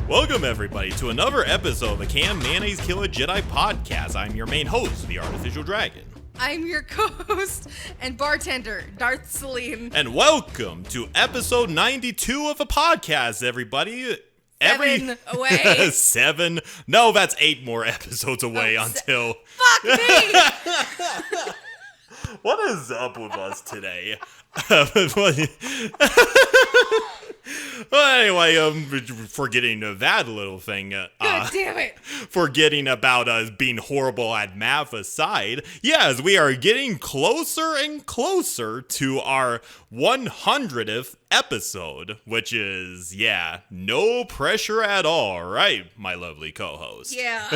Welcome, everybody, to another episode of the Can Mayonnaise Kill a Jedi podcast. I'm your main host, the Artificial Dragon. I'm your co-host and bartender, Darth Celine. And welcome to episode 92 of the podcast, everybody. Seven away. 7? No, that's 8 more episodes away until... Fuck me! What is up with us today? Well, anyway, forgetting that little thing. God damn it! Forgetting about us being horrible at math aside, yes, we are getting closer and closer to our 100th episode, which is, yeah, no pressure at all, right, my lovely co-host? Yeah.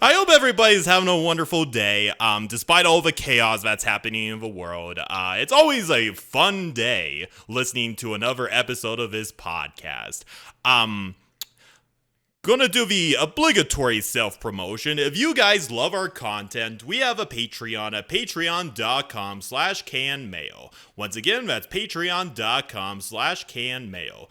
I hope everybody's having a wonderful day, despite all the chaos that's happening in the world. It's always a fun day listening to another episode of this podcast. Gonna do the obligatory self-promotion. If you guys love our content, we have a Patreon at patreon.com/canmail. Once again, that's patreon.com/canmail.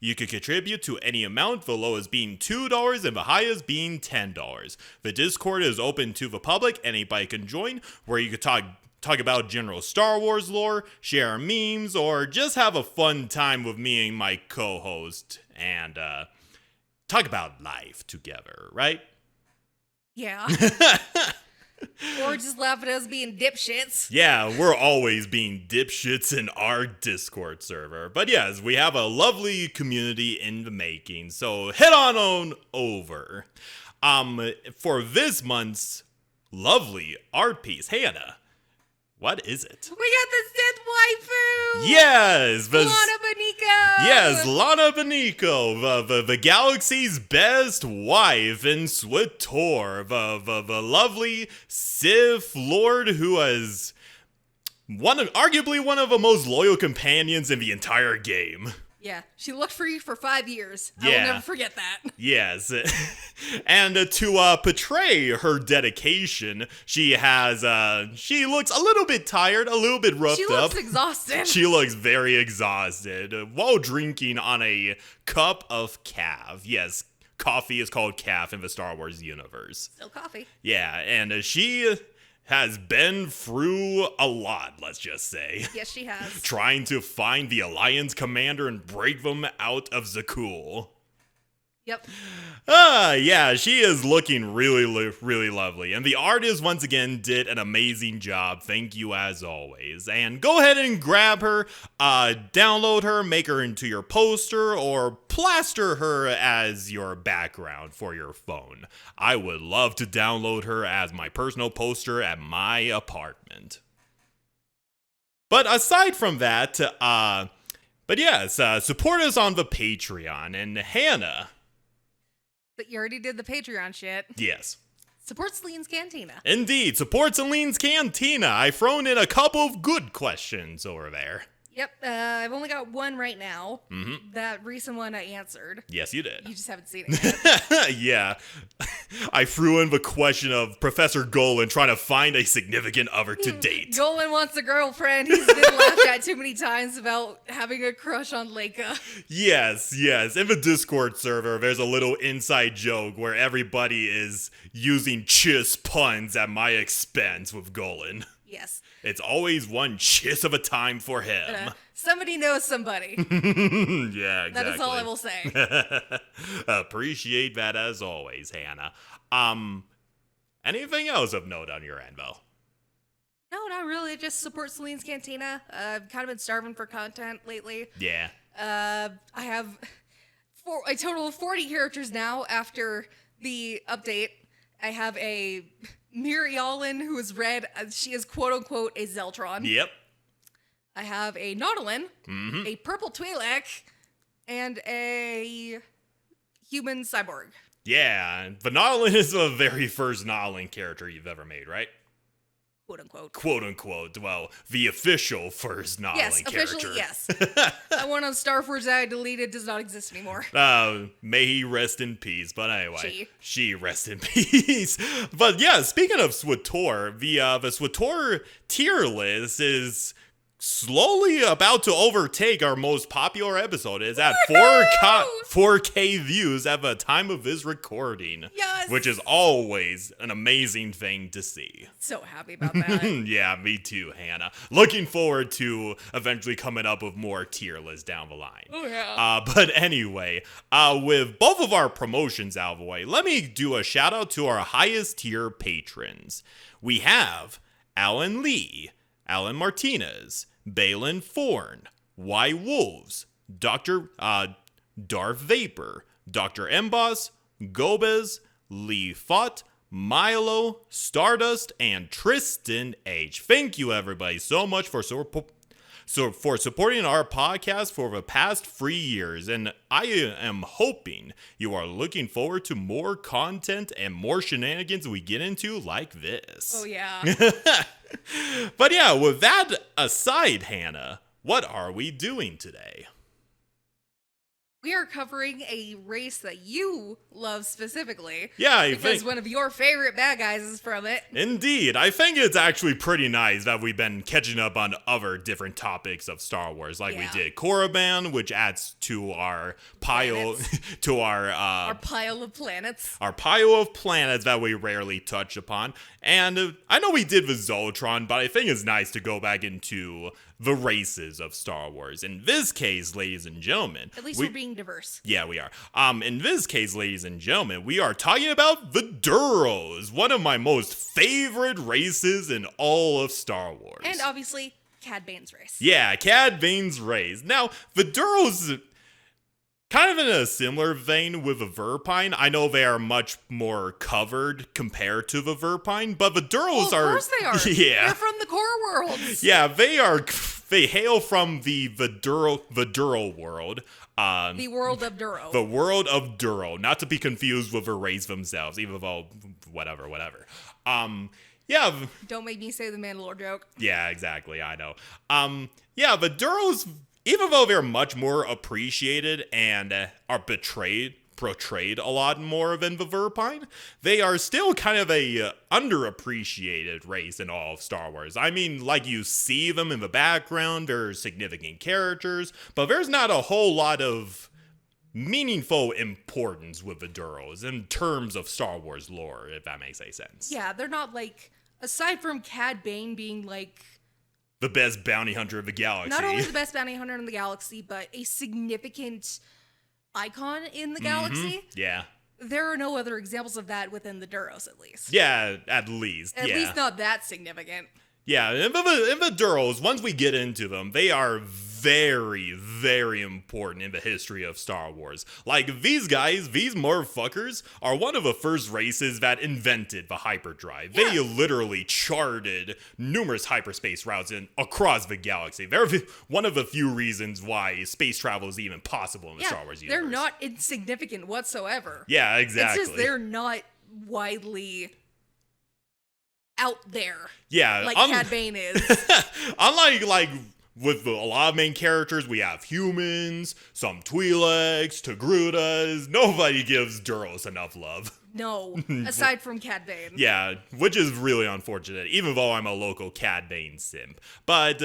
You could contribute to any amount, the lowest being $2 and the highest being $10. The Discord is open to the public, anybody can join, where you could talk about general Star Wars lore, share memes, or just have a fun time with me and my co-host, and talk about life together, right? Yeah. Or just laugh at us being dipshits. Yeah, we're always being dipshits in our Discord server. But yes, we have a lovely community in the making, so head on over. For this month's lovely art piece, Hannah, what is it? We got the Sith waifu! Yes! Lana Beniko! Yes, Lana Beniko, the galaxy's best wife in SWTOR, the lovely Sith Lord who is arguably one of the most loyal companions in the entire game. Yeah, she looked for you for 5 years. Yeah. I will never forget that. Yes. And to portray her dedication, she looks a little bit tired, a little bit roughed up. She looks exhausted. She looks very exhausted while drinking on a cup of caf. Yes, coffee is called caf in the Star Wars universe. Still coffee. Yeah, and she has been through a lot, let's just say. Yes, she has. Trying to find the Alliance commander and break them out of Zakul. Yep. Yeah, she is looking really lovely. And the artist, once again, did an amazing job. Thank you, as always. And go ahead and grab her, download her, make her into your poster, or plaster her as your background for your phone. I would love to download her as my personal poster at my apartment. But aside from that, but yes, support us on the Patreon. And Hannah... But you already did the Patreon shit. Yes. Support Celine's Cantina. Indeed, support Celine's Cantina. I've thrown in a couple of good questions over there. Yep, I've only got one right now. Mm-hmm. That recent one I answered. Yes, you did. You just haven't seen it yet. Yeah. I threw in the question of Professor Golan trying to find a significant other to date. Golan wants a girlfriend. He's been laughed at too many times about having a crush on Leica. Yes. In the Discord server, there's a little inside joke where everybody is using chiss puns at my expense with Golan. Yes. It's always one chiss of a time for him. Somebody knows somebody. Yeah, exactly. That is all I will say. Appreciate that as always, Hannah. Anything else of note on your end, Bo? No, not really. Just support Celine's Cantina. I've kind of been starving for content lately. Yeah. I have a total of 40 characters now after the update. I have a Mirialin who is red. She is quote-unquote a Zeltron. Yep. I have a Nautilin, a purple Twi'lek, and a human cyborg. Yeah, but Nautilin is the very first Nautilin character you've ever made, right? Quote-unquote. Quote-unquote. Well, the official first Nautilin character. Yes, officially, yes. That one on Starforge that I deleted does not exist anymore. May he rest in peace. But anyway, she rest in peace. But yeah, speaking of SWTOR, the SWTOR tier list is slowly about to overtake our most popular episode. It's at 4K views at the time of this recording. Yes. Which is always an amazing thing to see. So happy about that. Yeah, me too, Hannah. Looking forward to eventually coming up with more tier lists down the line. Oh, yeah. But anyway, with both of our promotions out of the way, let me do a shout out to our highest tier patrons. We have Alan Lee, Alan Martinez, Balin Forn, Y Wolves, Dr. Darth Vapor, Dr. Emboss, Gobez, Lee Fott, Milo, Stardust, and Tristan H. Thank you, everybody, so much for supporting our podcast for the past 3 years, and I am hoping you are looking forward to more content and more shenanigans we get into like this. Oh, yeah. But yeah, with that aside, Hannah, what are we doing today? We are covering a race that you love specifically. Yeah, because one of your favorite bad guys is from it. Indeed. I think it's actually pretty nice that we've been catching up on other different topics of Star Wars. Like we did Korriban, which adds to our pile, to our pile of planets. Our pile of planets that we rarely touch upon. And I know we did with Zoltron, but I think it's nice to go back into the races of Star Wars. In this case, ladies and gentlemen, at least we're being diverse. Yeah, we are. In this case, ladies and gentlemen, we are talking about the Duros, one of my most favorite races in all of Star Wars. And obviously, Cad Bane's race. Yeah, Cad Bane's race. Now, the Duros, kind of in a similar vein with the Verpine. I know they are much more covered compared to the Verpine, but the Duros are... Of course they are. Yeah. They're from the core worlds. Yeah, they hail from the Duro world. The world of Duro. The world of Duro, not to be confused with the race themselves, even though, whatever. Yeah. Don't make me say the Mandalore joke. Yeah, exactly, I know. Yeah, the Duros, even though they're much more appreciated and are portrayed a lot more than the Verpine, they are still kind of a underappreciated race in all of Star Wars. I mean, like, you see them in the background, they're significant characters, but there's not a whole lot of meaningful importance with the Duros in terms of Star Wars lore, if that makes any sense. Yeah, they're not like, aside from Cad Bane being like the best bounty hunter of the galaxy. Not only the best bounty hunter in the galaxy, but a significant icon in the galaxy. Yeah. There are no other examples of that within the Duros, at least. Yeah, at least. At least not that significant. Yeah, in the Duros, once we get into them, they are very, very important in the history of Star Wars. Like, these guys, these motherfuckers, are one of the first races that invented the hyperdrive. Yeah. They literally charted numerous hyperspace routes across the galaxy. They're one of the few reasons why space travel is even possible in the Star Wars universe. They're not insignificant whatsoever. Yeah, exactly. It's just they're not widely out there. Yeah. Like Cad Bane is. Unlike, with a lot of main characters, we have humans, some Twi'leks, Togrutas. Nobody gives Duros enough love. No, aside from Cad Bane. Yeah, which is really unfortunate, even though I'm a local Cad Bane simp. But...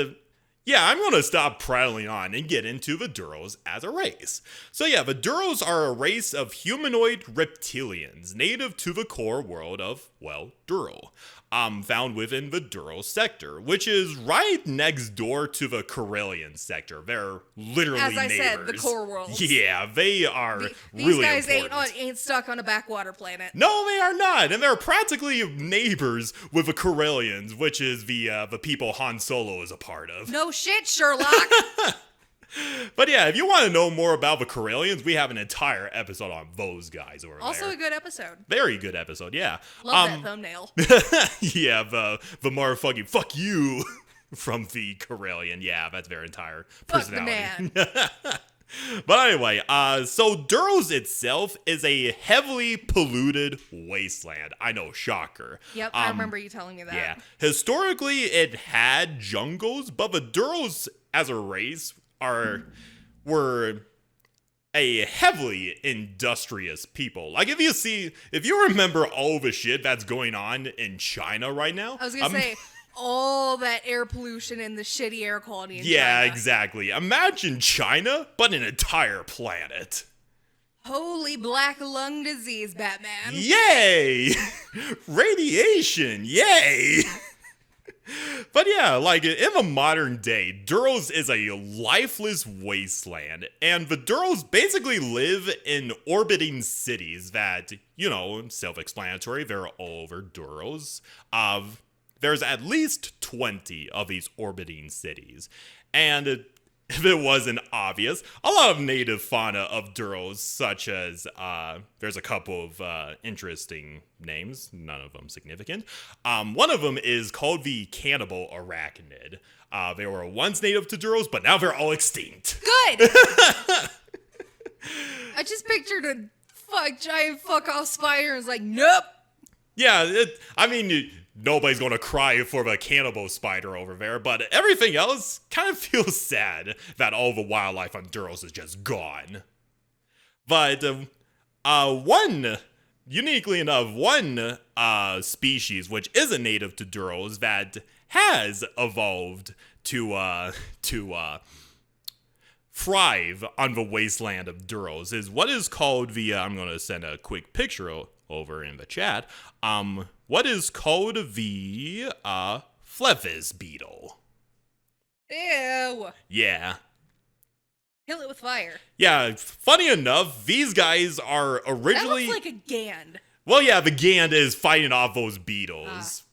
yeah, I'm going to stop prattling on and get into the Duros as a race. So yeah, the Duros are a race of humanoid reptilians native to the core world of, well, Duro. Found within the Duro sector, which is right next door to the Corellian sector. They're literally neighbors. As I said, the core world. Yeah, they are really These guys important. ain't stuck on a backwater planet. No, they are not, and they're practically neighbors with the Corellians, which is the people Han Solo is a part of. No shit, Sherlock. But yeah, if you want to know more about the Corellians, we have an entire episode on those guys over also there. A good episode. Very good episode, yeah. Love that thumbnail. Yeah, the motherfucking fuck you from the Corellian. Yeah, that's their entire personality. Fuck the man. But anyway, so Duros itself is a heavily polluted wasteland. I know, shocker. Yep, I remember you telling me that. Yeah. Historically, it had jungles, but the Duros as a race were a heavily industrious people. Like, if you remember all the shit that's going on in China right now. I was gonna say, all that air pollution and the shitty air quality in Yeah, China. exactly. Imagine China, but an entire planet. Holy black lung disease, Batman. Yay! Radiation, yay! But yeah, like in the modern day, Duros is a lifeless wasteland, and the Duros basically live in orbiting cities that, self-explanatory, they're all over Duros. There's at least 20 of these orbiting cities, and if it wasn't obvious, a lot of native fauna of Duros, such as, there's a couple of interesting names, none of them significant. One of them is called the cannibal arachnid. They were once native to Duros, but now they're all extinct. Good! I just pictured a giant fuck-off spider and was like, nope! Yeah, nobody's gonna cry for the cannibal spider over there, but everything else kind of feels sad that all the wildlife on Duros is just gone. But uniquely enough, one species which isn't native to Duros that has evolved to thrive on the wasteland of Duros is what is called the I'm gonna send a quick picture over in the chat. What is called the Flevis beetle. Ew. Yeah. Kill it with fire. Yeah, funny enough, these guys are originally... That looks like a Gand. Well, yeah, the Gand is fighting off those beetles.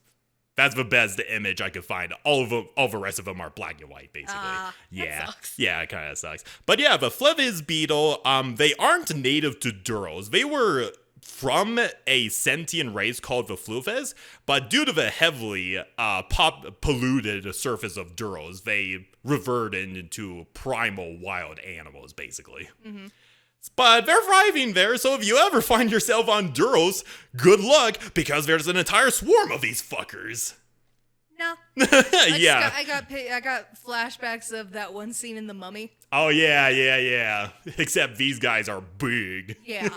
That's the best image I could find. All the rest of them are black and white, basically. Yeah. That sucks. Yeah, it kind of sucks. But yeah, the Flevis beetle, they aren't native to Duros. They were from a sentient race called the Flufes, but due to the heavily polluted surface of Duros, they reverted into primal wild animals, basically. Mm-hmm. But they're thriving there, so if you ever find yourself on Duros, good luck, because there's an entire swarm of these fuckers. No. Yeah. I got flashbacks of that one scene in The Mummy. Oh, yeah. Except these guys are big. Yeah.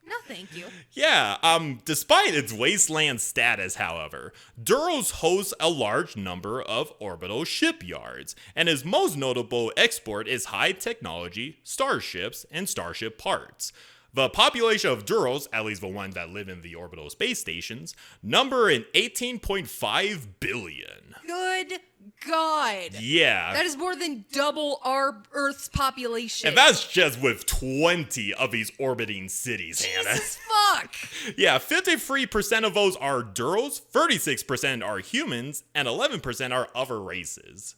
No, thank you. Yeah, despite its wasteland status, however, Duros hosts a large number of orbital shipyards, and its most notable export is high-technology starships and starship parts. The population of Duros, at least the ones that live in the orbital space stations, number in 18.5 billion. Good God. Yeah. That is more than double our Earth's population. And that's just with 20 of these orbiting cities, Hannah. Jesus fuck. Yeah, 53% of those are Duros, 36% are humans, and 11% are other races.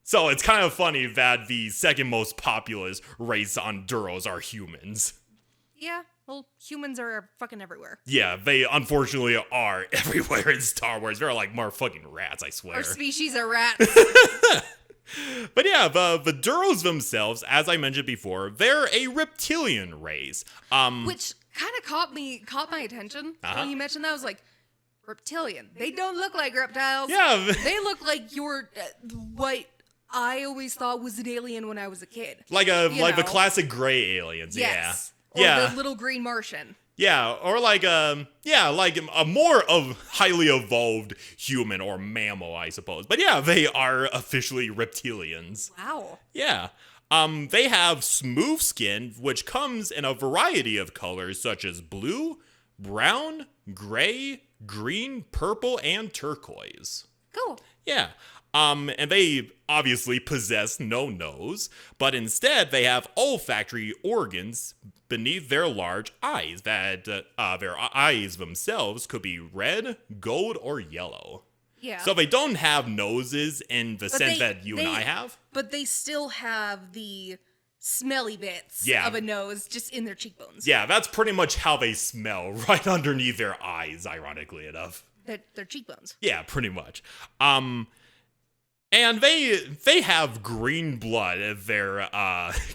So it's kind of funny that the second most populous race on Duros are humans. Yeah, well, humans are fucking everywhere. Yeah, they unfortunately are everywhere in Star Wars. They're like more fucking rats, I swear. Our species are rats. But yeah, the Duros themselves, as I mentioned before, they're a reptilian race. Which kind of caught my attention. When you mentioned that, I was like, reptilian. They don't look like reptiles. Yeah. They look like what I always thought was an alien when I was a kid. Like the classic gray aliens, yes. Yeah. Or the little green Martian. Yeah, or like a more of highly evolved human or mammal, I suppose. But yeah, they are officially reptilians. Wow. Yeah. They have smooth skin, which comes in a variety of colors such as blue, brown, gray, green, purple, and turquoise. Cool. Yeah. And they obviously possess no nose, but instead they have olfactory organs beneath their large eyes that their eyes themselves could be red, gold, or yellow. Yeah. So they don't have noses in the sense that you and I have. But they still have the smelly bits Yeah. of a nose just in their cheekbones. Yeah, that's pretty much how they smell, right underneath their eyes, ironically enough. Their cheekbones. Yeah, pretty much. And they have green blood if their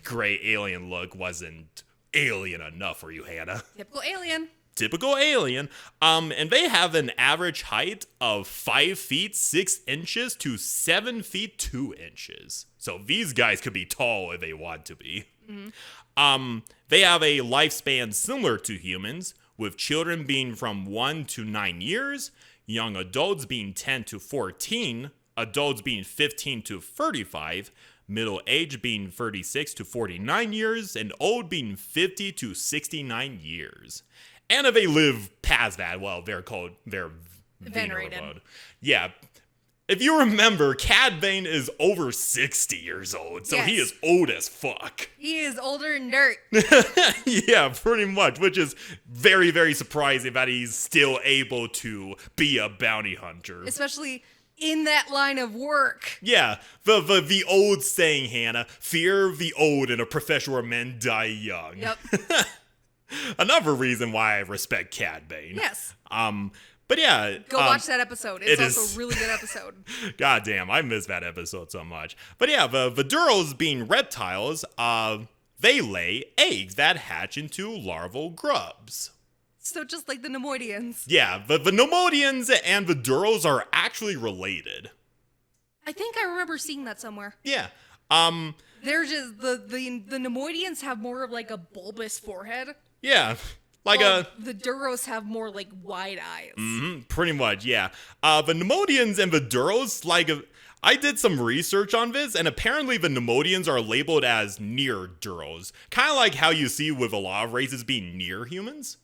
gray alien look wasn't alien enough for you, Hannah. Typical alien. Typical alien. And they have an average height of 5 feet 6 inches to 7 feet 2 inches. So these guys could be tall if they want to be. Mm-hmm. They have a lifespan similar to humans, with children being from 1 to 9 years, young adults being 10 to 14, adults being 15 to 35, middle age being 36 to 49 years, and old being 50 to 69 years. And if they live past that, well, they're venerated. Yeah. If you remember, Cad Bane is over 60 years old, so he is old as fuck. He is older than dirt. Yeah, pretty much, which is very, very surprising that he's still able to be a bounty hunter. Especially in that line of work. Yeah, the old saying, Hannah, fear the old and a profession where men die young. Yep. Another reason why I respect Cad Bane. Yes. But yeah. Go watch that episode. It's also a really good episode. God damn, I miss that episode so much. But yeah, the Duros being reptiles, they lay eggs that hatch into larval grubs. So just like the Nemoidians. Yeah, the Nemoidians and the Duros are actually related. I think I remember seeing that somewhere. Yeah. They're just the Nemoidians have more of like a bulbous forehead. Yeah. The Duros have more like wide eyes. Pretty much, yeah. The Nemoidians and the Duros, I did some research on this, and apparently the Nemoidians are labeled as near Duros. Kind of like how you see with a lot of races being near humans.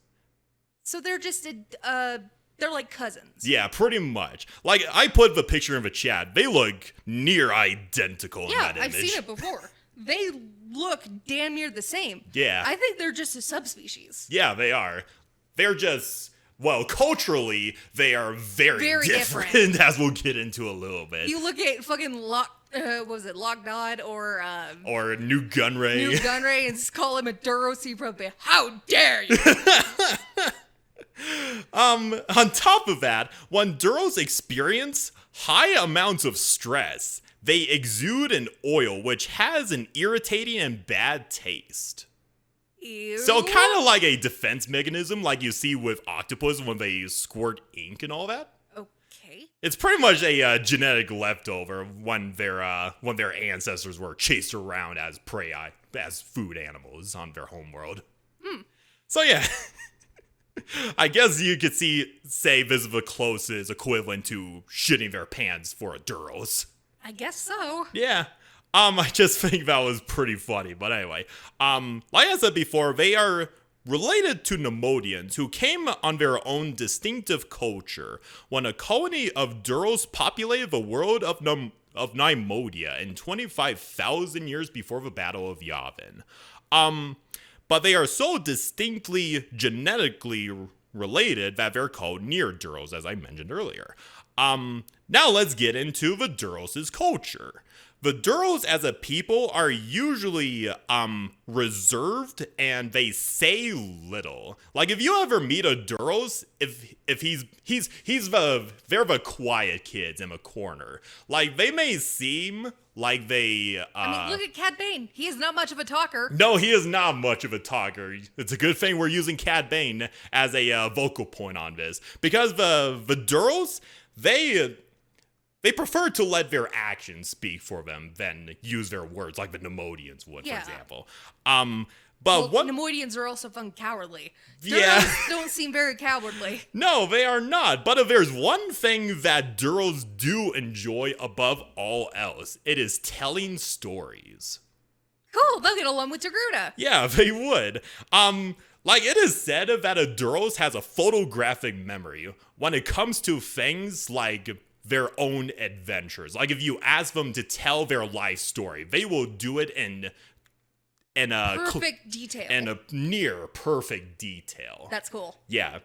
So they're just they're like cousins. Yeah, pretty much. Like, I put the picture in the chat. They look near identical in that image. I've seen it before. They look damn near the same. Yeah. I think they're just a subspecies. Yeah, they are. They're just, well, culturally, they are very different, as we'll get into a little bit. You look at fucking Locknod or New Gunray. And just call him a Duros, he probably, how dare you? On top of that, when Duros experience high amounts of stress, they exude an oil which has an irritating and bad taste. Ew. So kind of like a defense mechanism like you see with octopus when they squirt ink and all that. Okay. It's pretty much a genetic leftover when their ancestors were chased around as prey, as food animals on their homeworld. So yeah, I guess you could say this is the closest equivalent to shitting their pants for a Duros. I guess so. Yeah. I just think that was pretty funny. But anyway, like I said before, they are related to Nemoidians, who came on their own distinctive culture when a colony of Duros populated the world of Neimoidia in 25,000 years before the Battle of Yavin. But they are so distinctly genetically related that they're called near Duros, as I mentioned earlier. Now let's get into the Duros' culture. The Duros as a people are usually reserved and they say little. Like if you ever meet a Duros, if they're the quiet kids in a corner. Like they may seem like they I mean, look at Cad Bane. He is not much of a talker. No, he is not much of a talker. It's a good thing we're using Cad Bane as a vocal point on this, because the Duros, they prefer to let their actions speak for them than use their words like the Nemoidians would, for example. Nemoidians are also fucking cowardly. Duros don't seem very cowardly. No, they are not. But if there's one thing that Duros do enjoy above all else, it is telling stories. Cool, they'll get along with Togruta. Yeah, they would. Like, it is said that a Duros has a photographic memory when it comes to things like their own adventures. Like, if you ask them to tell their life story, they will do it in a perfect detail. In a near perfect detail. That's cool. Yeah.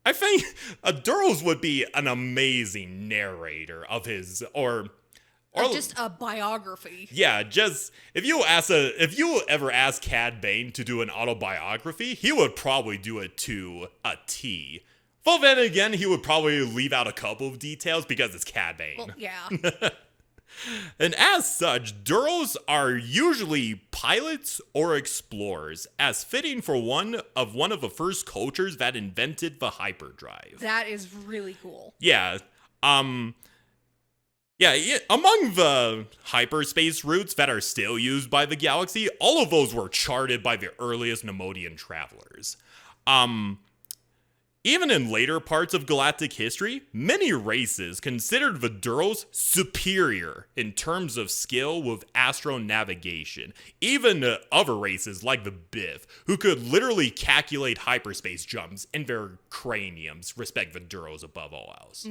I think a Duros would be an amazing narrator of his, or just a biography. Yeah, just if you ever ask Cad Bane to do an autobiography, he would probably do it to a T. Well, then again, he would probably leave out a couple of details because it's Cad Bane. Well, yeah. And as such, Duros are usually pilots or explorers, as fitting for one of the first cultures that invented the hyperdrive. That is really cool. Yeah. Among the hyperspace routes that are still used by the galaxy, all of those were charted by the earliest Neimoidian travelers. Even in later parts of galactic history, many races considered the Duros superior in terms of skill with astronavigation. Even other races like the Biff, who could literally calculate hyperspace jumps in their craniums, respect the Duros above all else.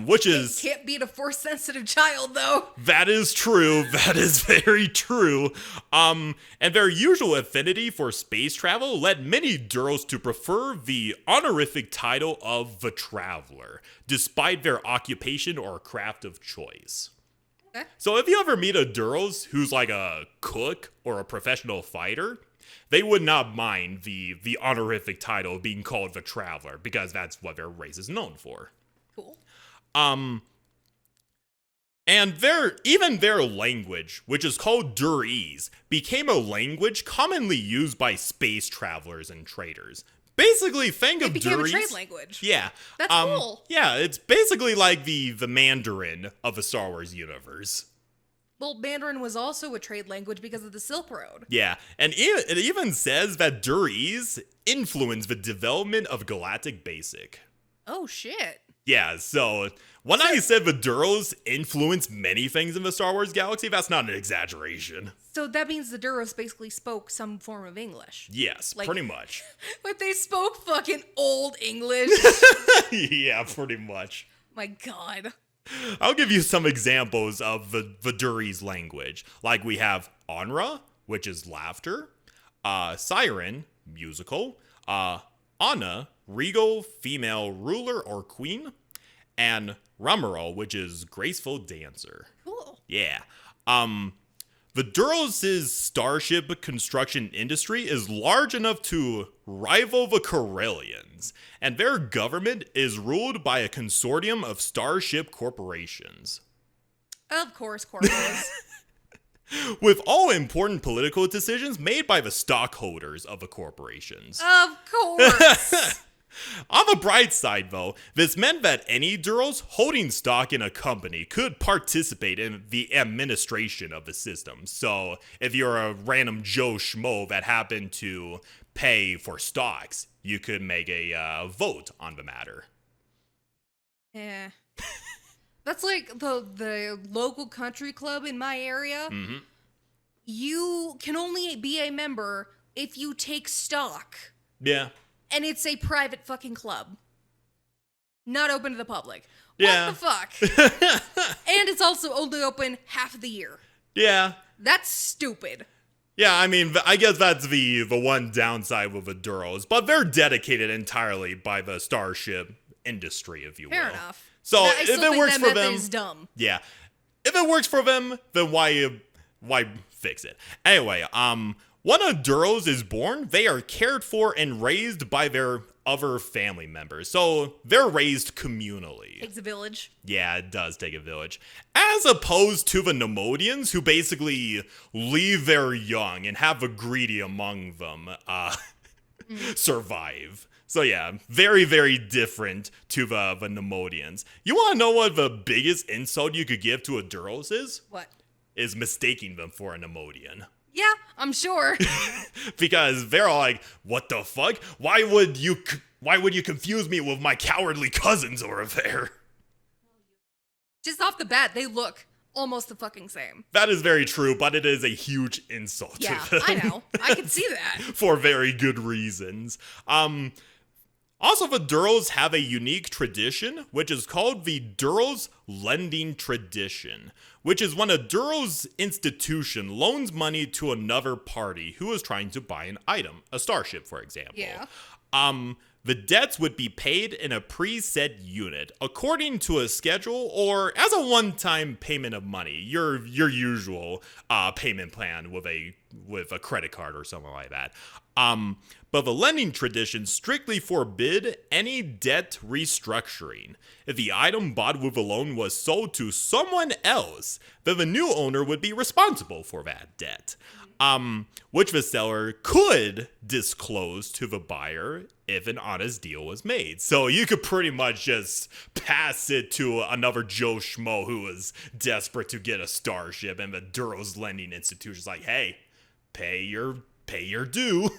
Which is... Can't beat a force-sensitive child, though. That is true. That is very true. And their usual affinity for space travel led many Duros to prefer the honorific title of the Traveler, despite their occupation or craft of choice. Okay. So if you ever meet a Duros who's like a cook or a professional fighter, they would not mind the honorific title of being called the Traveler, because that's what their race is known for. Cool. And their language, which is called Duros, became a language commonly used by space travelers and traders. Basically, think of It became Duros. a trade language. Yeah. That's cool. Yeah, it's basically like the Mandarin of the Star Wars universe. Well, Mandarin was also a trade language because of the Silk Road. Yeah, and it even says that Duros influenced the development of Galactic Basic. Oh, shit. Yeah, so when I said the Duros influenced many things in the Star Wars galaxy, that's not an exaggeration. So that means the Duros basically spoke some form of English. Yes, pretty much. But they spoke fucking old English. Yeah, pretty much. My god. I'll give you some examples of the Duros language. Like we have Onra, which is laughter, Siren, musical, Anna, regal, female ruler or queen, and Ramiro, which is graceful dancer. Cool. Yeah. The Duros' starship construction industry is large enough to rival the Corellians, and their government is ruled by a consortium of starship corporations. Of course, corpos. With all important political decisions made by the stockholders of the corporations. Of course. On the bright side, though, this meant that any Duros holding stock in a company could participate in the administration of the system. So, if you're a random Joe Schmo that happened to pay for stocks, you could make a vote on the matter. Yeah. That's like the local country club in my area. Mm-hmm. You can only be a member if you take stock. Yeah. And it's a private fucking club. Not open to the public. Yeah. What the fuck? And it's also only open half of the year. Yeah. That's stupid. Yeah, I mean, I guess that's the one downside with the Duros, but they're dedicated entirely by the starship industry, if you will. Fair enough. So I if still it think works for that them, is dumb. yeah. If it works for them, then why fix it? Anyway, when a Duros is born, they are cared for and raised by their other family members. So they're raised communally. Takes a village. Yeah, it does take a village. As opposed to the Nemodians, who basically leave their young and have the greedy among them survive. So yeah, very, very different to the Nemodians. You want to know what the biggest insult you could give to a Duros is? What? Is mistaking them for a Nemodian. Yeah, I'm sure. Because they're all like, what the fuck? Why would you confuse me with my cowardly cousins over there? Just off the bat, they look almost the fucking same. That is very true, but it is a huge insult Yeah, to them. I know. I can see that. For very good reasons. Also, the Duros have a unique tradition, which is called the Duros lending tradition, which is when a Duros institution loans money to another party who is trying to buy an item, a starship, for example. Yeah. The debts would be paid in a preset unit, according to a schedule or as a one-time payment of money, your usual payment plan with a credit card or something like that. But the lending tradition strictly forbid any debt restructuring. If the item bought with a loan was sold to someone else, then the new owner would be responsible for that debt. Which the seller could disclose to the buyer if an honest deal was made. So you could pretty much just pass it to another Joe Schmo who was desperate to get a starship, and the Duros lending institution's like, hey, pay your due.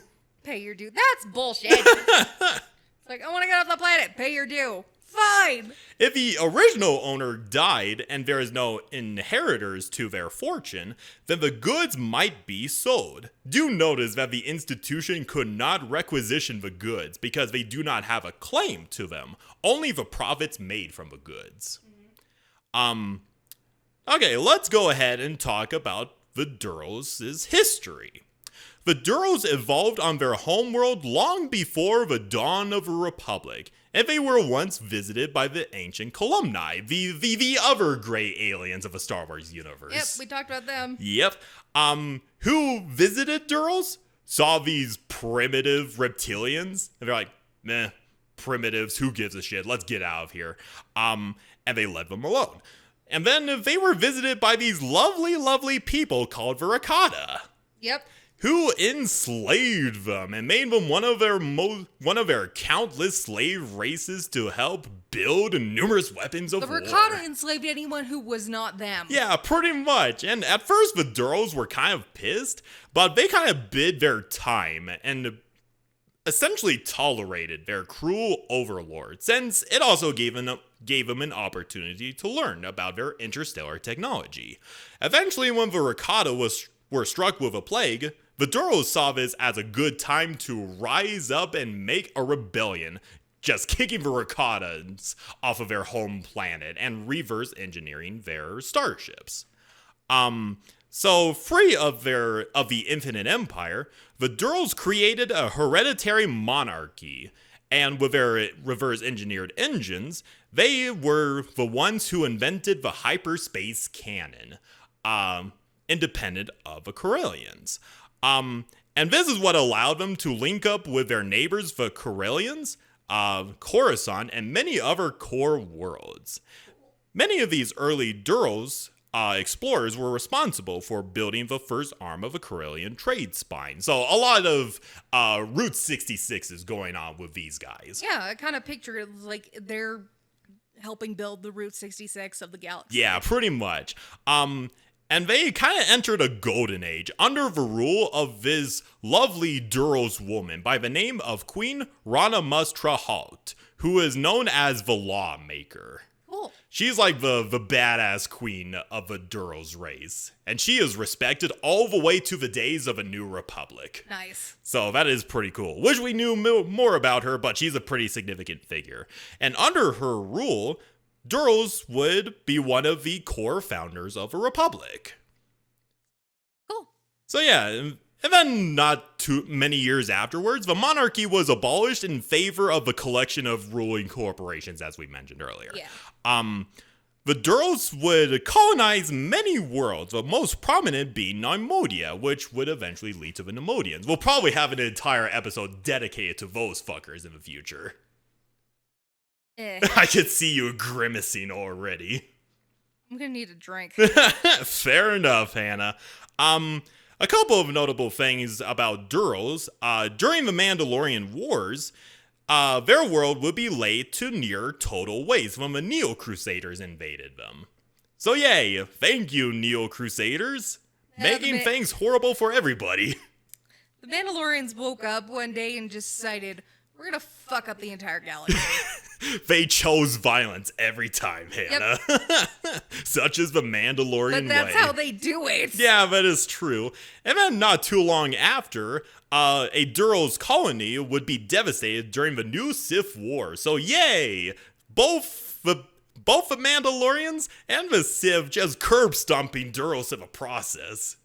Pay your due. That's bullshit. It's Like, I want to get off the planet. Pay your due. Fine. If the original owner died and there is no inheritors to their fortune, then the goods might be sold. Do notice that the institution could not requisition the goods because they do not have a claim to them, only the profits made from the goods. Okay, let's go ahead and talk about the Duros' history. The Duros evolved on their homeworld long before the dawn of a republic, and they were once visited by the ancient Columni, the other gray aliens of the Star Wars universe. Yep, we talked about them. Yep. Who visited Duros? Saw these primitive reptilians, and they're like, meh, primitives, who gives a shit, let's get out of here. And they let them alone. And then they were visited by these lovely, lovely people called Veracata. Yep. Who enslaved them and made them one of their countless slave races to help build numerous weapons of war. The Veracata enslaved anyone who was not them. Yeah, pretty much. And at first the Duros were kind of pissed, but they kind of bid their time and essentially tolerated their cruel overlord, since it also gave them an opportunity to learn about their interstellar technology. Eventually, when the Veracata were struck with a plague, the Duros saw this as a good time to rise up and make a rebellion, just kicking the Veracatans off of their home planet and reverse engineering their starships. So free of the Infinite Empire, the Duros created a hereditary monarchy, and with their reverse engineered engines, they were the ones who invented the hyperspace cannon, independent of the Corellians. And this is what allowed them to link up with their neighbors, the Corellians, Coruscant, and many other core worlds. Many of these early Duros explorers were responsible for building the first arm of a Corellian trade spine. So a lot of Route 66 is going on with these guys. Yeah, I kind of picture it like they're helping build the Route 66 of the galaxy. Yeah, pretty much. And they kind of entered a golden age under the rule of this lovely Duros woman by the name of Queen Rana Halt, who is known as the Lawmaker. Cool. She's like the badass queen of the Duros race, and she is respected all the way to the days of a new republic. Nice. So that is pretty cool. Wish we knew more about her, but she's a pretty significant figure. And under her rule, Duros would be one of the core founders of a republic. Cool. So yeah, and then not too many years afterwards, the monarchy was abolished in favor of the collection of ruling corporations, as we mentioned earlier. Yeah. The Duros would colonize many worlds, the most prominent being Neimodia, which would eventually lead to the Neimodians. We'll probably have an entire episode dedicated to those fuckers in the future. I could see you grimacing already. I'm gonna need a drink. Fair enough, Hannah. A couple of notable things about Duros. During the Mandalorian Wars, their world would be laid to near total waste when the Neo-Crusaders invaded them. So yay, thank you, Neo-Crusaders. Making things horrible for everybody. The Mandalorians woke up one day and just decided, we're gonna fuck up the entire galaxy. They chose violence every time, Hannah. Yep. Such is the Mandalorian way. But that's how they do it. Yeah, that is true. And then not too long after, a Duros colony would be devastated during the new Sith War. So yay! Both the Mandalorians and the Sith just curb stomping Duros in the process.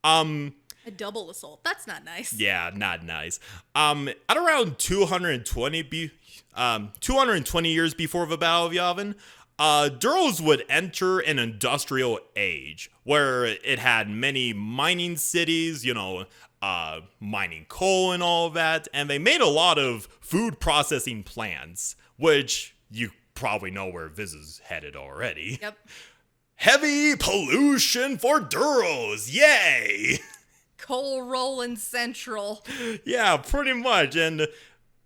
A double assault. That's not nice. Yeah, not nice. At around 220 years before the Battle of Yavin, Duros would enter an industrial age where it had many mining cities, mining coal and all of that, and they made a lot of food processing plants, which you probably know where this is headed already. Yep. Heavy pollution for Duros, yay! Coal rolling central. Yeah, pretty much. And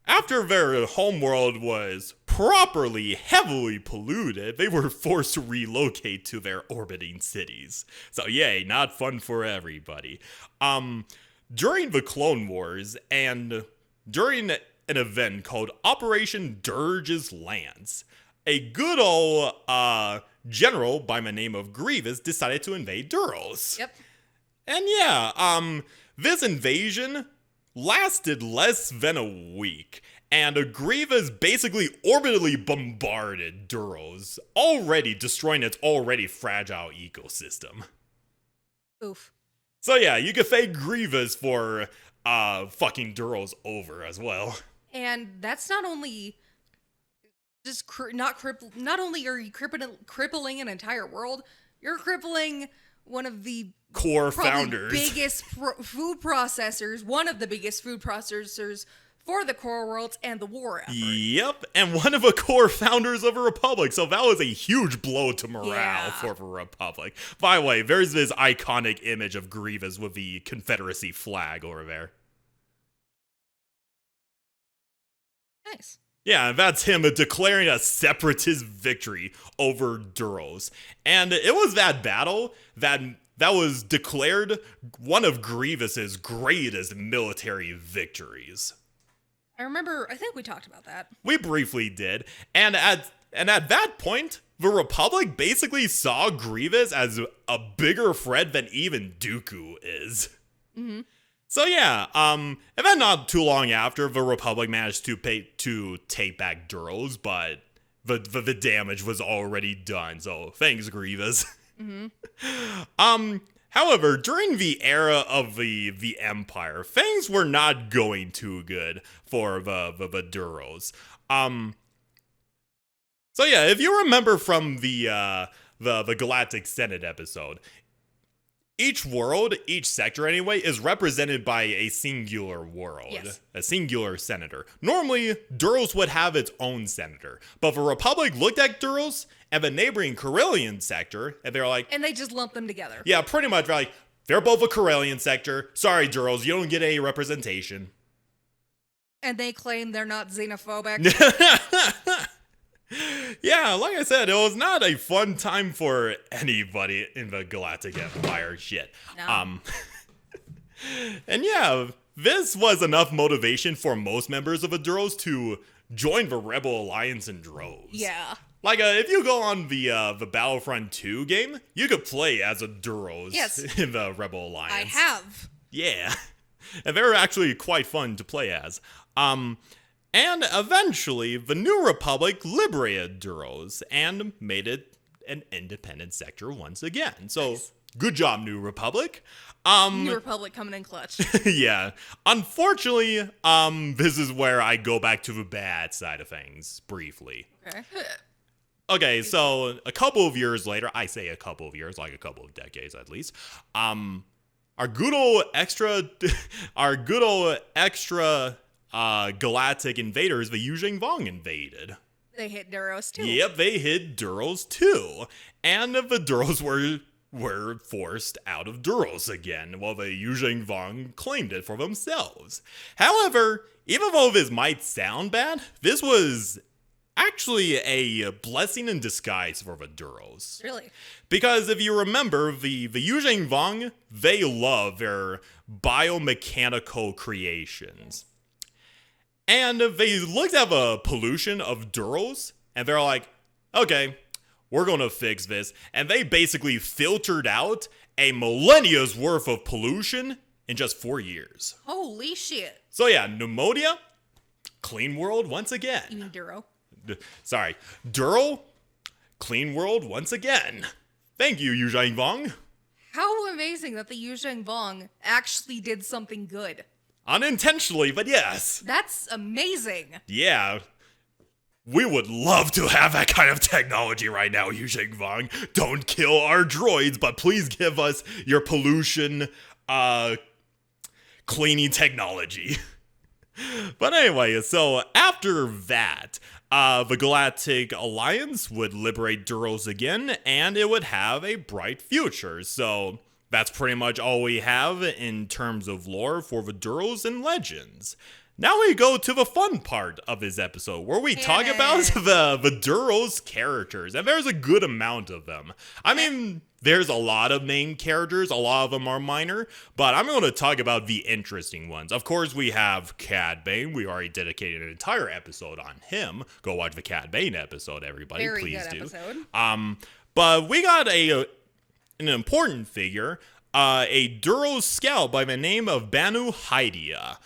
after their homeworld was properly heavily polluted, they were forced to relocate to their orbiting cities. So yay, not fun for everybody. During the Clone Wars and during an event called Operation Dirge's Lance. A good old general by the name of Grievous decided to invade Duros. Yep. And yeah, this invasion lasted less than a week, and Grievous basically orbitally bombarded Duros, already destroying its already fragile ecosystem. Oof. So yeah, you could thank Grievous for fucking Duros over as well. And that's not only just not only are you crippling an entire world, you're crippling one of the Core probably founders. biggest food processors, one of the biggest food processors for the core worlds and the war effort. Yep, and one of the core founders of a republic, so that was a huge blow to morale Yeah. for the republic. By the way, there's this iconic image of Grievous with the Confederacy flag over there. Nice. Yeah, that's him declaring a separatist victory over Duros. And it was that battle that was declared one of Grievous's greatest military victories. I think we talked about that. We briefly did, and at that point, the Republic basically saw Grievous as a bigger threat than even Dooku is. Mm-hmm. So yeah, and then not too long after, the Republic managed to take back Duros, but the damage was already done. So thanks, Grievous. Mm-hmm. However, during the era of the Empire, things were not going too good for the Duros. So yeah, if you remember from the Galactic Senate episode, each world, each sector anyway, is represented by a singular world, Yes. a singular senator. Normally, Duros would have its own senator, but the Republic looked at Duros and the neighboring Corellian sector, and they're like, And they just lump them together. yeah, pretty much, they're like, they're both a Corellian sector. Sorry, Duros, you don't get any representation. And they claim they're not xenophobic. Yeah, like I said, it was not a fun time for anybody in the Galactic Empire shit. No. And yeah, this was enough motivation for most members of the Duros to join the Rebel Alliance in droves. Yeah. Like, if you go on the Battlefront 2 game, you could play as a Duros Yes. in the Rebel Alliance. I have. Yeah. And they were actually quite fun to play as. And eventually, the New Republic liberated Duros and made it an independent sector once again. So, Nice. Good job, New Republic. New Republic coming in clutch. Yeah. Unfortunately, this is where I go back to the bad side of things briefly. Okay. Okay, so a couple of years later, I say a couple of years, like a couple of decades at least, our good old extra galactic invaders, the Yuzheng Vong, invaded. They hit Duros too. Yep, they hit Duros too. And the Duros were forced out of Duros again, while the Yuzheng Vong claimed it for themselves. However, even though this might sound bad, this was actually a blessing in disguise for the Duros. Really? Because if you remember, the Yuzheng Vong, they love their biomechanical creations. And they looked at the pollution of Duros, and they're like, okay, we're going to fix this. And they basically filtered out a millennia's worth of pollution in just 4 years. Holy shit. So yeah, pneumonia, clean world once again. You mean Duro? Sorry, Duro, clean world once again. Thank you, Yu Zhang Vong. How amazing that the Yuzheng Vong actually did something good. Unintentionally, but yes. That's amazing. Yeah. We would love to have that kind of technology right now, Yu Zhang Vong. Don't kill our droids, but please give us your pollution, cleaning technology. But anyway, so after that, the Galactic Alliance would liberate Duros again, and it would have a bright future. So that's pretty much all we have in terms of lore for the Duros and Legends. Now we go to the fun part of this episode where we talk about Canon. the fun part of this episode where we talk about the Duros characters, and there's a good amount of them. I mean, there's a lot of main characters, a lot of them are minor, but I'm going to talk about the interesting ones. Of course, we have Cad Bane. We already dedicated an entire episode on him. Go watch the Cad Bane episode, everybody. Very Please good do. episode. But we got an important figure, a Duros scout by the name of Banu Hydia.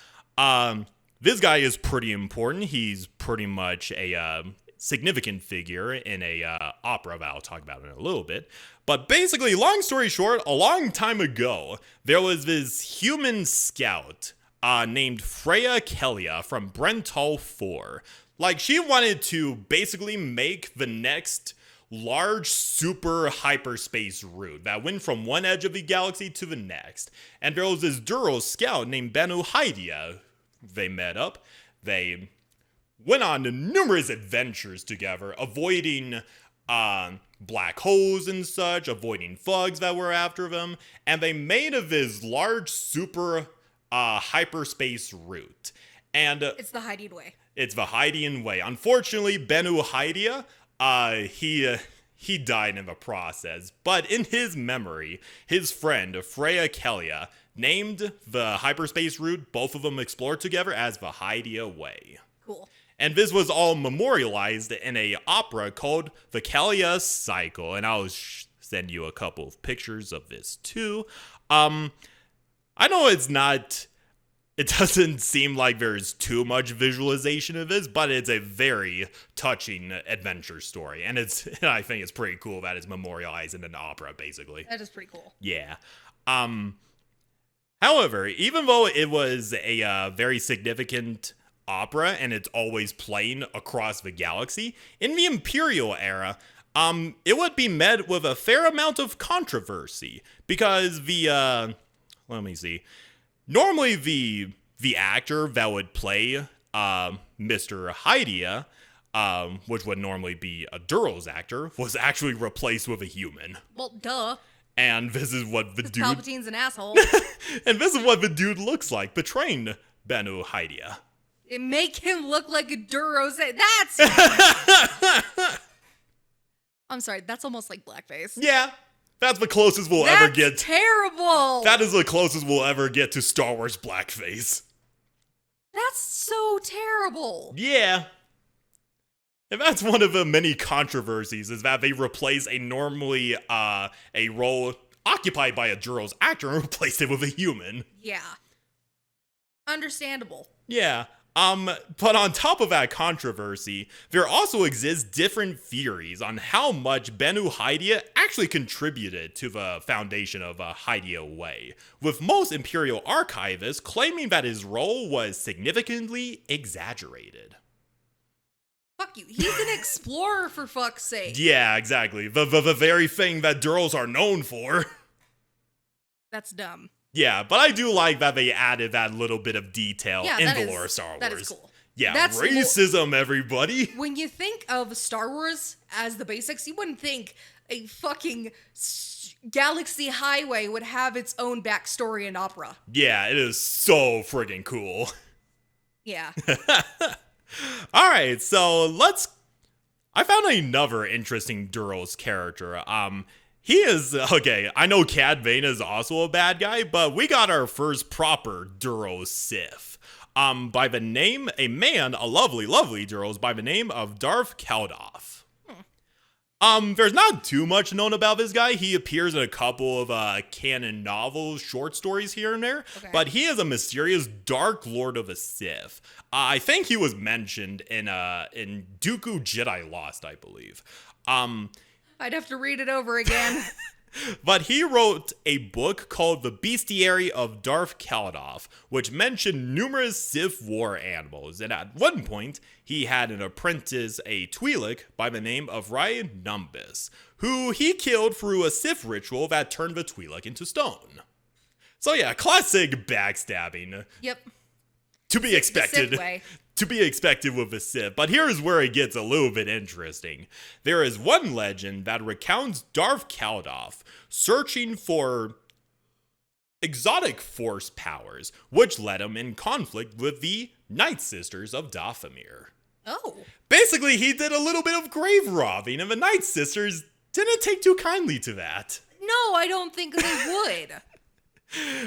This guy is pretty important. He's pretty much a significant figure in a opera that I'll talk about in a little bit. But basically, long story short, a long time ago, there was this human scout named Freya Kelia from Brental 4. Like, she wanted to basically make the next large super hyperspace route that went from one edge of the galaxy to the next. And there was this Duros scout named Banu Hydia. They met up. They went on numerous adventures together, avoiding black holes and such, avoiding thugs that were after them, and they made this large super hyperspace route. And It's the Hydian way. it's the Hydian way. Unfortunately, Banu Hydia, he died in the process, but in his memory, his friend Freya Kelia named the hyperspace route both of them explored together as the Hydia way. Cool. And this was all memorialized in a opera called The Kelia Cycle, and I'll send you a couple of pictures of this too. I know it doesn't seem like there's too much visualization of this, but it's a very touching adventure story, and I think it's pretty cool that it's memorialized in an opera, basically. That is pretty cool. Yeah. However, even though it was a very significant opera and it's always playing across the galaxy, in the Imperial era, it would be met with a fair amount of controversy because let me see. Normally the actor that would play Mr. Hydia, which would normally be a Duros actor, was actually replaced with a human. Well, duh. And this is what the dude Palpatine's an asshole. and this is what the dude looks like, betraying Banu Hydia. It make him look like a Duros. That's. I'm sorry. That's almost like blackface. Yeah, that's the closest we'll ever get. Terrible. That is the closest we'll ever get to Star Wars blackface. That's so terrible. Yeah. And that's one of the many controversies, is that they replace a normally a role occupied by a Duros actor and replace it with a human. Yeah. Understandable. Yeah. But on top of that controversy, there also exists different theories on how much Banu Hydia actually contributed to the foundation of Hydia Way, with most Imperial archivists claiming that his role was significantly exaggerated. Fuck you. He's an explorer, for fuck's sake. Yeah, exactly. The very thing that Duros are known for. That's dumb. Yeah, but I do like that they added that little bit of detail in the lore of Star Wars. That is cool. Yeah, That's racism, everybody. When you think of Star Wars as the basics, you wouldn't think a fucking galaxy highway would have its own backstory and opera. Yeah, it is so friggin' cool. Yeah. Alright, so I found another interesting Duros character. He is, okay, I know Cad Bane is also a bad guy, but we got our first proper Duros Sith. By the name, a lovely, lovely Duros by the name of Darth Kaldoff. There's not too much known about this guy. He appears in a couple of canon novels, short stories here and there, but he is a mysterious Dark Lord of the Sith. I think he was mentioned in Dooku Jedi Lost, I believe. I'd have to read it over again. But he wrote a book called The Bestiary of Darth Kaldoff, which mentioned numerous Sith war animals, and at one point, he had an apprentice, a Twi'lek, by the name of Ryan Numbus, who he killed through a Sith ritual that turned the Twi'lek into stone. So yeah, classic backstabbing. Yep. To be expected. Sith way. To be expected with a Sith, but here's where it gets a little bit interesting. There is one legend that recounts Darth Kaldoff searching for exotic force powers, which led him in conflict with the Night Sisters of Dathomir. Oh. Basically, he did a little bit of grave robbing, and the Night Sisters didn't take too kindly to that. No, I don't think they would.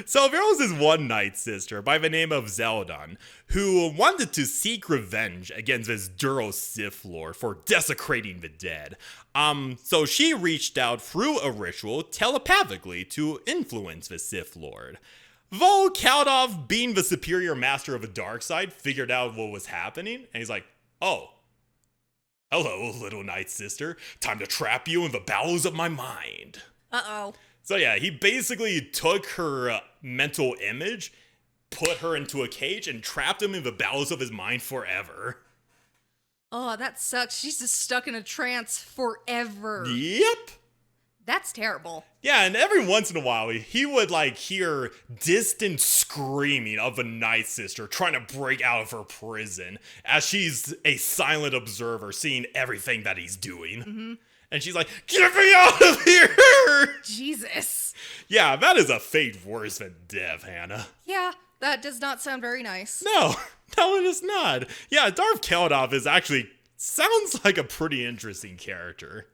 So there was this one Night Sister by the name of Zeldon who wanted to seek revenge against this Duros Sith Lord for desecrating the dead. So she reached out through a ritual telepathically to influence the Sith Lord. Though Kaldov, being the superior master of the dark side, figured out what was happening, and he's like, oh, hello, little Night Sister. Time to trap you in the bowels of my mind. Uh-oh. So yeah, he basically took her mental image, put her into a cage, and trapped him in the bowels of his mind forever. Oh, that sucks. She's just stuck in a trance forever. Yep. That's terrible. Yeah, and every once in a while, he would hear distant screaming of a Night Sister trying to break out of her prison, as she's a silent observer, seeing everything that he's doing. Mm-hmm. And she's like, get me out of here! Jesus. Yeah, that is a fate worse than death, Hannah. Yeah, that does not sound very nice. No, it is not. Yeah, Darth Kaldov sounds like a pretty interesting character.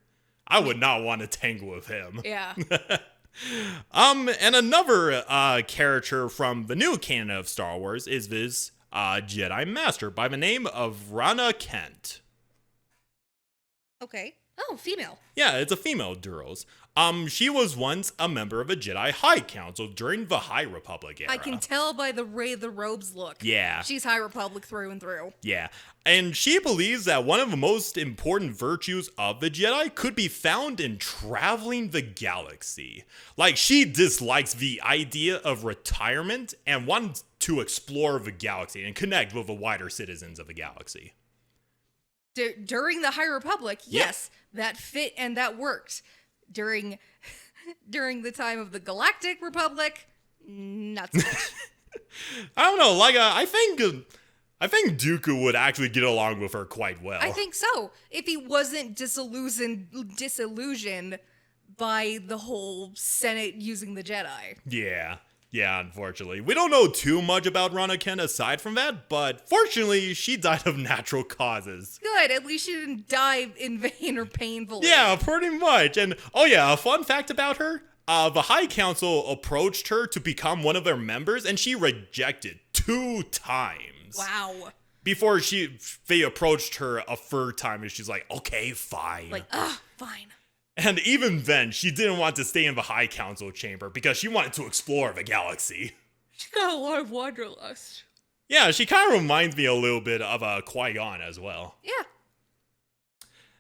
I would not want to tangle with him. Yeah. And another character from the new canon of Star Wars is this Jedi Master by the name of Rana Kent. Okay. Oh, female. Yeah, it's a female Duros. She was once a member of a Jedi High Council during the High Republic era. I can tell by the way the robes look. Yeah. She's High Republic through and through. Yeah. And she believes that one of the most important virtues of the Jedi could be found in traveling the galaxy. She dislikes the idea of retirement and wants to explore the galaxy and connect with the wider citizens of the galaxy. During the High Republic, yes, that fit and that worked. During the time of the Galactic Republic, not so much. I don't know. I think Dooku would actually get along with her quite well. I think so. If he wasn't disillusioned by the whole Senate using the Jedi. Yeah, unfortunately. We don't know too much about Rana Kent aside from that, but fortunately, she died of natural causes. Good, at least she didn't die in vain or painfully. Yeah, pretty much. And, oh yeah, a fun fact about her, the High Council approached her to become one of their members, and she rejected 2 times. Wow. Before they approached her a third time, and she's like, okay, fine. Fine. And even then, she didn't want to stay in the High Council chamber because she wanted to explore the galaxy. She got a lot of wanderlust. Yeah, she kind of reminds me a little bit of Qui-Gon as well. Yeah.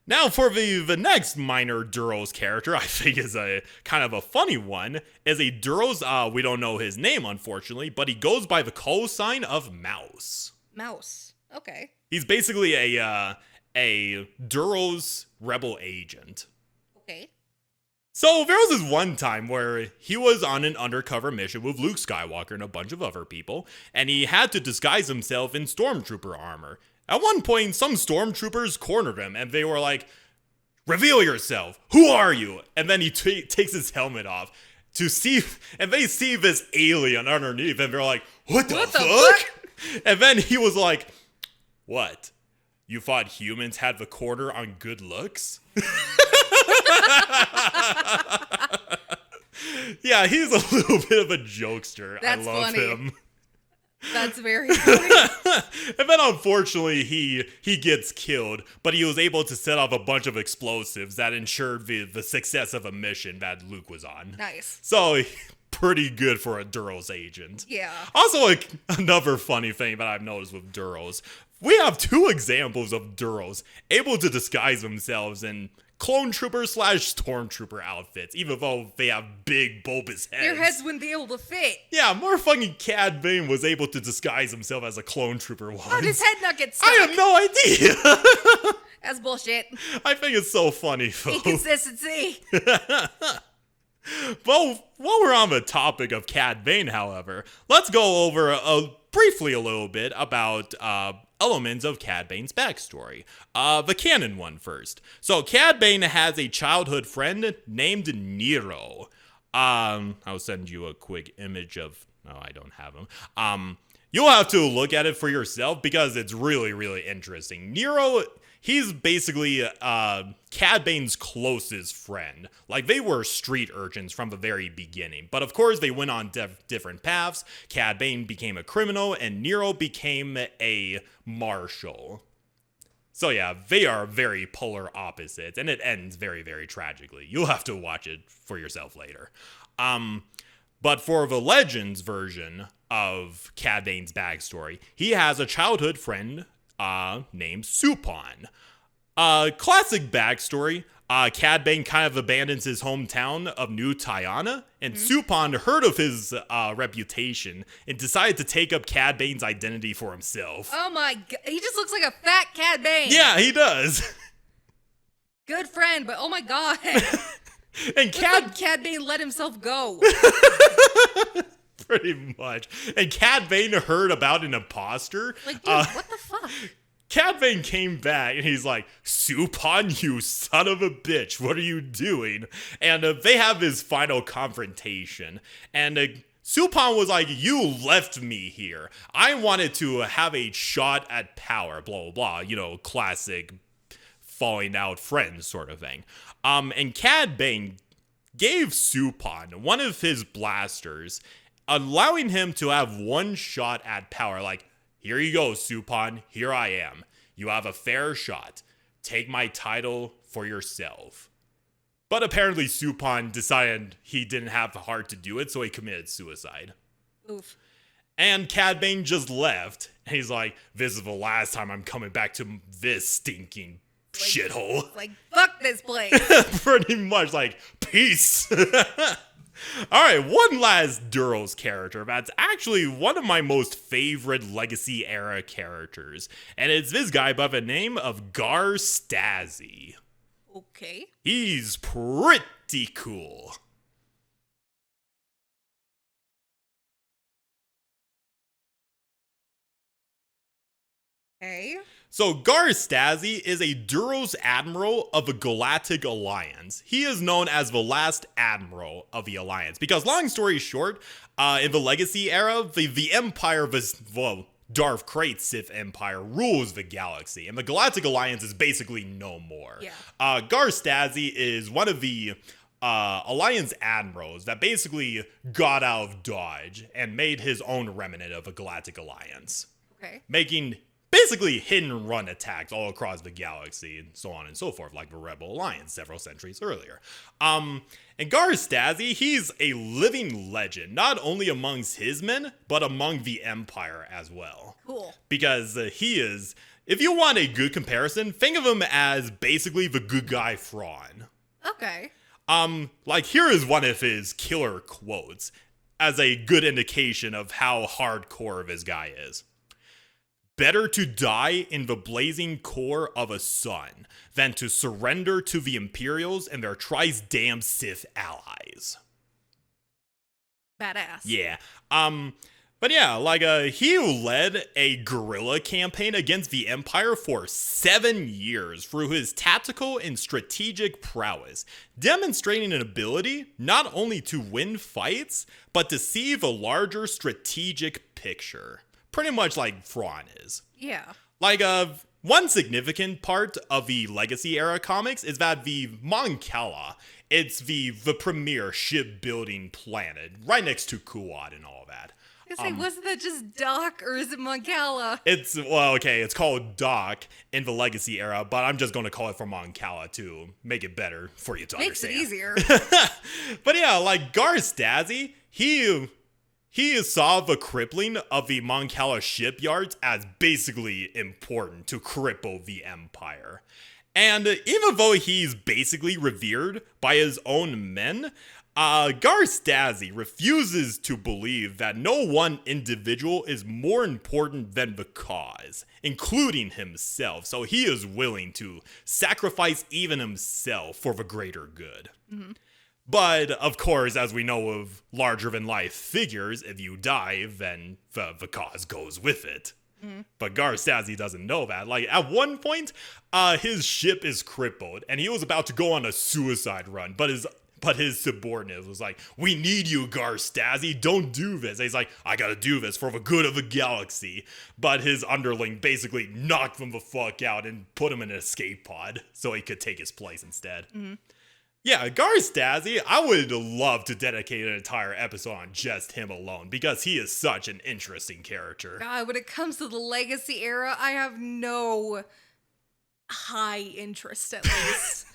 Now, for the next minor Duros character, I think is a kind of a funny one, is a Duros, we don't know his name, unfortunately, but he goes by the call sign of Mouse. Mouse. Okay. He's basically a Duros rebel agent. Okay. So there was this one time where he was on an undercover mission with Luke Skywalker and a bunch of other people, and he had to disguise himself in stormtrooper armor. At one point, some stormtroopers cornered him, and they were like, reveal yourself, who are you? And then he takes his helmet off to see, and they see this alien underneath, and they're like, what the fuck? And then he was like, what? You thought humans had the quarter on good looks? Yeah, he's a little bit of a jokester. That's I love funny. him. That's very funny. And then unfortunately he gets killed, but he was able to set off a bunch of explosives that ensured the success of a mission that Luke was on. Nice. So pretty good for a Duros agent. Yeah. Also, another funny thing that I've noticed with Duros, we have 2 examples of Duros able to disguise themselves in clone trooper / stormtrooper outfits, even though they have big bulbous heads. Their heads wouldn't be able to fit. Yeah, more fucking Cad Bane was able to disguise himself as a clone trooper once. How did his head not get stuck? I have no idea. That's bullshit. I think it's so funny, though. Inconsistency. Well, while we're on the topic of Cad Bane, however, let's go over briefly a little bit about elements of Cad Bane's backstory. The canon one first. So Cad Bane has a childhood friend named Nero. I'll send you a quick image of... No, I don't have him. You'll have to look at it for yourself because it's really, really interesting. Nero, he's basically Cad Bane's closest friend. Like, they were street urchins from the very beginning. But of course, they went on different paths. Cad Bane became a criminal, and Nero became a marshal. So yeah, they are very polar opposites, and it ends very, very tragically. You'll have to watch it for yourself later. But for the Legends version of Cad Bane's backstory, he has a childhood friend named Supon. Classic backstory, Cad Bane kind of abandons his hometown of New Tiana, and Supon heard of his reputation and decided to take up Cad Bane's identity for himself. Oh my god, he just looks like a fat Cad Bane. Yeah, he does. Good friend, but oh my god. And Cad Bane let himself go. Pretty much. And Cad Bane heard about an imposter. Like, dude, what the fuck? Cad Bane came back and he's like, Supon, you son of a bitch, what are you doing? And they have his final confrontation. And Supon was like, you left me here. I wanted to have a shot at power, blah, blah, blah. You know, classic falling out friends sort of thing. And Cad Bane gave Supon one of his blasters, allowing him to have one shot at power. Like, here you go, Supon. Here I am. You have a fair shot. Take my title for yourself. But apparently Supon decided he didn't have the heart to do it, so he committed suicide. Oof. And Cad Bane just left. And he's like, this is the last time I'm coming back to this stinking shithole. Like, fuck this place. Pretty much like, peace. Alright, one last Duros character that's actually one of my most favorite Legacy era characters. And it's this guy by the name of Gar Stazzy. Okay. He's pretty cool. Okay. So Gar Stazzy is a Duros admiral of the Galactic Alliance. He is known as the last admiral of the Alliance because, long story short, in the Legacy era, the Empire was, well, Darth Krait's Sith Empire rules the galaxy, and the Galactic Alliance is basically no more. Yeah. Gar Stazzy is one of the Alliance admirals that basically got out of Dodge and made his own remnant of the Galactic Alliance. Okay. Making basically hit and run attacks all across the galaxy and so on and so forth, like the Rebel Alliance several centuries earlier. And Gar Stazzy, he's a living legend, not only amongst his men, but among the Empire as well. Cool. Because he is, if you want a good comparison, think of him as basically the good guy Thrawn. Okay. Like, here is one of his killer quotes as a good indication of how hardcore this guy is. Better to die in the blazing core of a sun than to surrender to the Imperials and their thrice-damned Sith allies. Badass. Yeah. But yeah, like, he led a guerrilla campaign against the Empire for 7 years through his tactical and strategic prowess, demonstrating an ability not only to win fights, but to see the larger strategic picture. Pretty much like Thrawn is. Yeah. Like, one significant part of the Legacy era comics is that the Mon Cala, it's the premier shipbuilding planet, right next to Kuat and all that. I was gonna say, wasn't that just Doc, or is it Mon Cala? It's, well, okay, it's called Doc in the Legacy era, but I'm just going to call it for Mon Cala to make it better for you to Makes understand. it easier. But yeah, like, Gar Stazzy, he saw the crippling of the Mon Cala shipyards as basically important to cripple the Empire. And even though he's basically revered by his own men, Gar Stazzy refuses to believe that no one individual is more important than the cause, including himself. So he is willing to sacrifice even himself for the greater good. Mm-hmm. But, of course, as we know of larger-than-life figures, if you die, then the cause goes with it. Mm-hmm. But Gar Stazzy doesn't know that. Like, at one point, his ship is crippled, and he was about to go on a suicide run, but his But his subordinate was like, we need you, Garstazzi. Don't do this. And he's like, I gotta do this for the good of the galaxy. But his underling basically knocked him the fuck out and put him in an escape pod so he could take his place instead. Mm-hmm. Yeah, Garstazzi, I would love to dedicate an entire episode on just him alone because he is such an interesting character. God, when it comes to the Legacy era, I have no high interest, at least.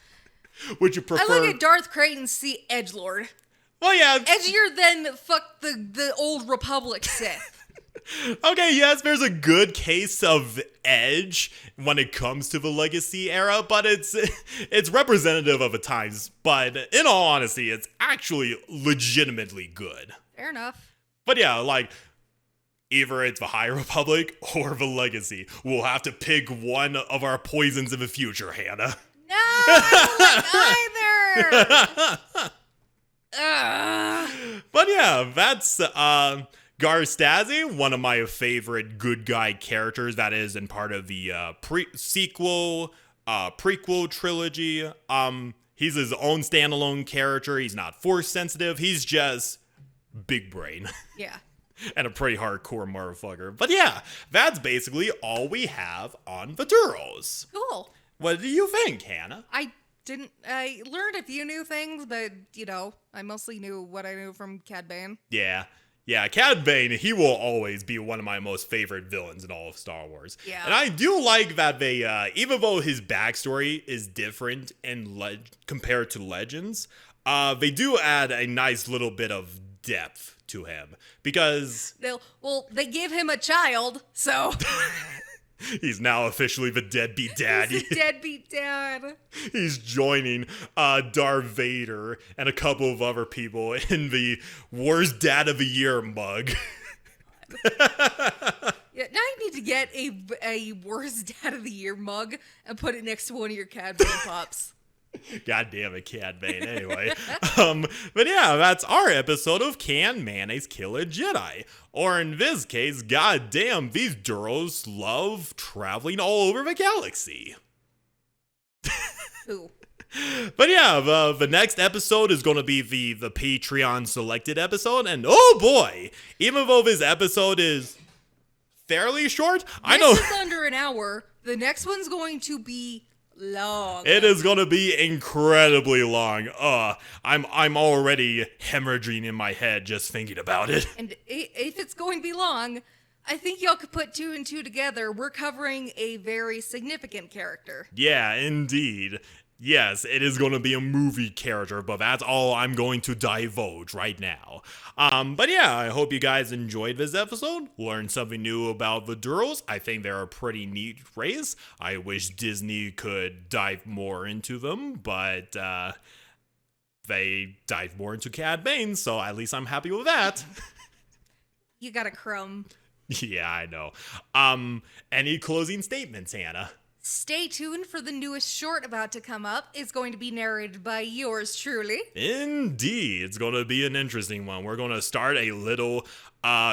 Would you prefer... I look at Darth Creighton, see Edgelord. Well, yeah. Edgier than fuck the old Republic Sith. Okay, yes, there's a good case of edge when it comes to the Legacy era, but it's representative of the times. But in all honesty, it's actually legitimately good. Fair enough. But yeah, like, either it's the High Republic or the Legacy. We'll have to pick one of our poisons in the future, Hannah. No, I don't like either. But yeah, that's Garstazzi, one of my favorite good guy characters that is in part of the prequel trilogy. He's his own standalone character. He's not force sensitive. He's just big brain. Yeah. And a pretty hardcore motherfucker. But yeah, that's basically all we have on the Duros. Cool. What do you think, Hannah? I learned a few new things, but, I mostly knew what I knew from Cad Bane. Yeah, Cad Bane, he will always be one of my most favorite villains in all of Star Wars. Yeah. And I do like that they, even though his backstory is different compared to Legends, they do add a nice little bit of depth to him. Because... they give him a child, so... He's now officially the deadbeat daddy. He's a deadbeat dad. He's joining Darth Vader and a couple of other people in the worst dad of the year mug. Yeah, now you need to get a worst dad of the year mug and put it next to one of your Cad Bane pops. God damn it, Cad Bane. Anyway, but yeah, that's our episode of Can Mayonnaise Kill a Jedi? Or in this case, god damn, these Duros love traveling all over the galaxy. Ooh. But yeah, the next episode is going to be the Patreon selected episode, and oh boy, even though this episode is fairly short, I know this is under an hour. The next one's going to be long. It is gonna be incredibly long. I'm already hemorrhaging in my head just thinking about it. And if it's going to be long, I think y'all could put two and two together. We're covering a very significant character. Yeah, indeed. Yes, it is going to be a movie character, but that's all I'm going to divulge right now. But yeah, I hope you guys enjoyed this episode, learned something new about the Duros. I think they're a pretty neat race. I wish Disney could dive more into them, but they dive more into Cad Bane, so at least I'm happy with that. You got a crumb. Yeah, I know. Any closing statements, Hannah? Stay tuned for the newest short about to come up. It's going to be narrated by yours truly. Indeed. It's going to be an interesting one. We're going to start a little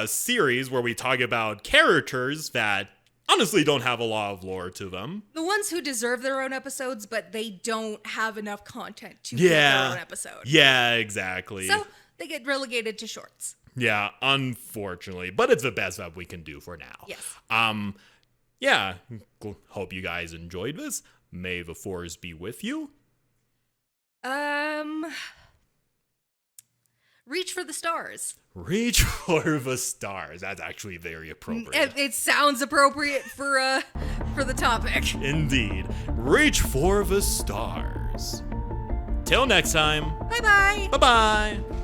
series where we talk about characters that honestly don't have a lot of lore to them. The ones who deserve their own episodes, but they don't have enough content to get their own episode. Yeah, exactly. So they get relegated to shorts. Yeah, unfortunately. But it's the best that we can do for now. Yes. Yeah, hope you guys enjoyed this. May the Force be with you. Reach for the stars. Reach for the stars. That's actually very appropriate. It sounds appropriate for the topic. Indeed. Reach for the stars. Till next time. Bye-bye. Bye-bye.